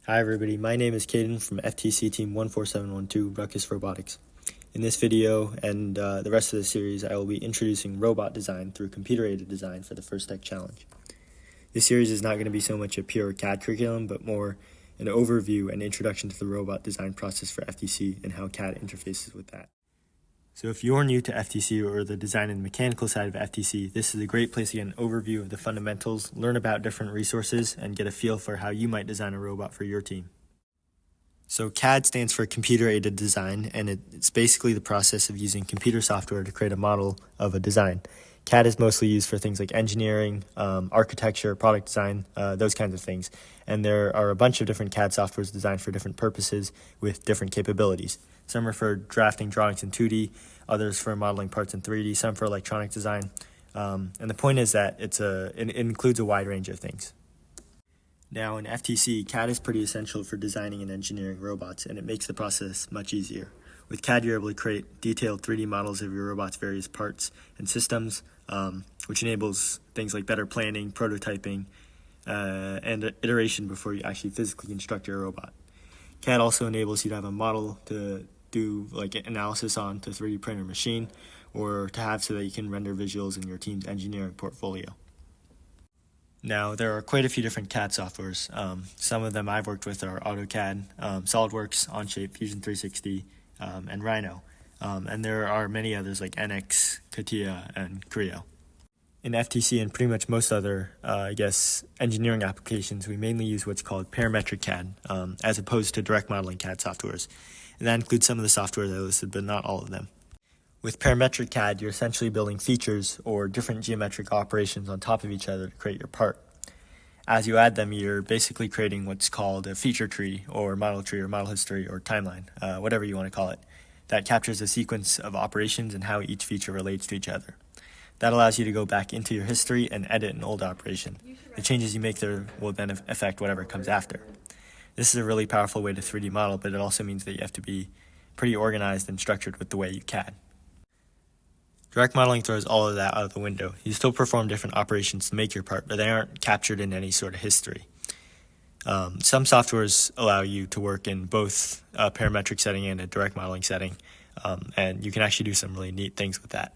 Hi everybody, my name is CADing from FTC Team 14712 Ruckus Robotics. In this video and the rest of the series, I will be introducing robot design through computer-aided design for the First Tech Challenge. This series is not going to be so much a pure CAD curriculum, but more an overview and introduction to the robot design process for FTC and how CAD interfaces with that. So if you're new to FTC or the design and mechanical side of FTC, this is a great place to get an overview of the fundamentals, learn about different resources, and get a feel for how you might design a robot for your team. So CAD stands for computer-aided design, and it's basically the process of using computer software to create a model of a design. CAD is mostly used for things like engineering, architecture, product design, those kinds of things. And there are a bunch of different CAD softwares designed for different purposes with different capabilities. Some are for drafting drawings in 2D, others for modeling parts in 3D, some for electronic design. And the point is that it includes a wide range of things. Now in FTC, CAD is pretty essential for designing and engineering robots, and it makes the process much easier. With CAD, you're able to create detailed 3D models of your robot's various parts and systems, which enables things like better planning, prototyping, and iteration before you actually physically construct your robot. CAD also enables you to have a model to do like analysis on to 3D print or machine, or to have so that you can render visuals in your team's engineering portfolio. Now, there are quite a few different CAD softwares. Some of them I've worked with are AutoCAD, SolidWorks, Onshape, Fusion 360, and Rhino. And there are many others like NX, CATIA, and Creo. In FTC and pretty much most other, engineering applications, we mainly use what's called parametric CAD, as opposed to direct modeling CAD softwares. And that includes some of the software that I listed, but not all of them. With parametric CAD, you're essentially building features or different geometric operations on top of each other to create your part. As you add them, you're basically creating what's called a feature tree or model history or timeline, whatever you want to call it, that captures a sequence of operations and how each feature relates to each other. That allows you to go back into your history and edit an old operation. The changes you make there will then affect whatever comes after. This is a really powerful way to 3D model, but it also means that you have to be pretty organized and structured with the way you CAD. Direct modeling throws all of that out of the window. You still perform different operations to make your part, but they aren't captured in any sort of history. Some softwares allow you to work in both a parametric setting and a direct modeling setting, and you can actually do some really neat things with that.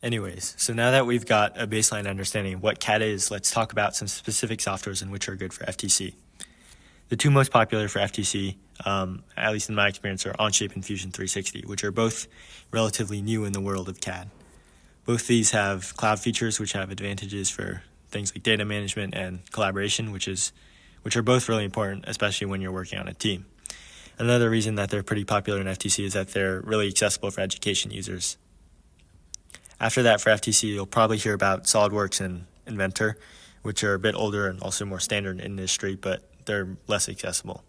Anyways, so now that we've got a baseline understanding of what CAD is, let's talk about some specific softwares and which are good for FTC. The two most popular for FTC, at least in my experience, are Onshape and Fusion 360, which are both relatively new in the world of CAD. Both these have cloud features, which have advantages for things like data management and collaboration, which are both really important, especially when you're working on a team. Another reason that they're pretty popular in FTC is that they're really accessible for education users. After that, for FTC, you'll probably hear about SolidWorks and Inventor, which are a bit older and also more standard in industry, but they're less accessible.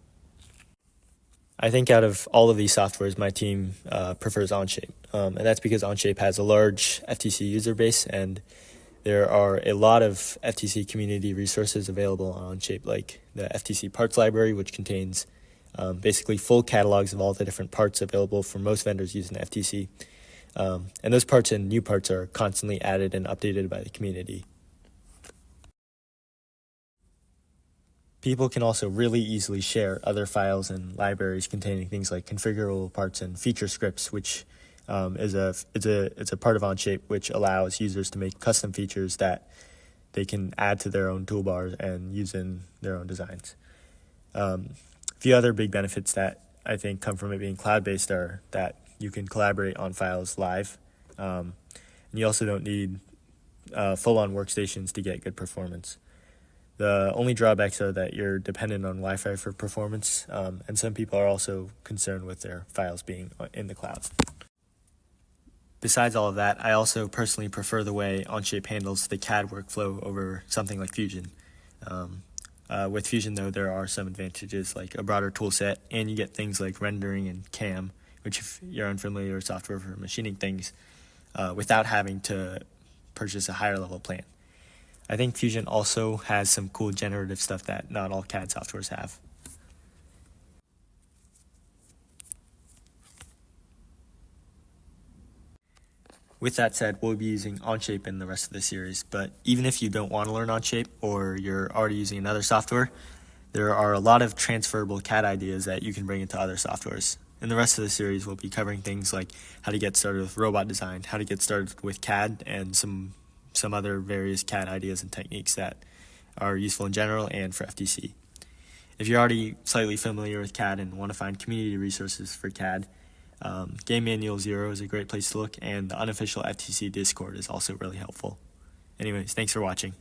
I think out of all of these softwares, my team prefers Onshape, and that's because Onshape has a large FTC user base, and there are a lot of FTC community resources available on Onshape, like the FTC Parts Library, which contains basically full catalogs of all the different parts available for most vendors using FTC. And those parts and new parts are constantly added and updated by the community. People can also really easily share other files and libraries containing things like configurable parts and feature scripts, which is a part of Onshape, which allows users to make custom features that they can add to their own toolbars and use in their own designs. A few other big benefits that I think come from it being cloud-based are that you can collaborate on files live, and you also don't need full-on workstations to get good performance. The only drawbacks are that you're dependent on Wi-Fi for performance, and some people are also concerned with their files being in the cloud. Besides all of that, I also personally prefer the way Onshape handles the CAD workflow over something like Fusion. With Fusion, though, there are some advantages like a broader tool set, and you get things like rendering and CAM, which if you're unfamiliar with software for machining things, without having to purchase a higher level plan. I think Fusion also has some cool generative stuff that not all CAD softwares have. With that said, we'll be using Onshape in the rest of the series, but even if you don't want to learn Onshape or you're already using another software, There are a lot of transferable CAD ideas that you can bring into other softwares. In the rest of the series, we'll be covering things like how to get started with robot design, how to get started with CAD, and some other various CAD ideas and techniques that are useful in general and for FTC. If you're already slightly familiar with CAD and want to find community resources for CAD, Game Manual 0 is a great place to look, and the unofficial FTC Discord is also really helpful. Anyways, thanks for watching.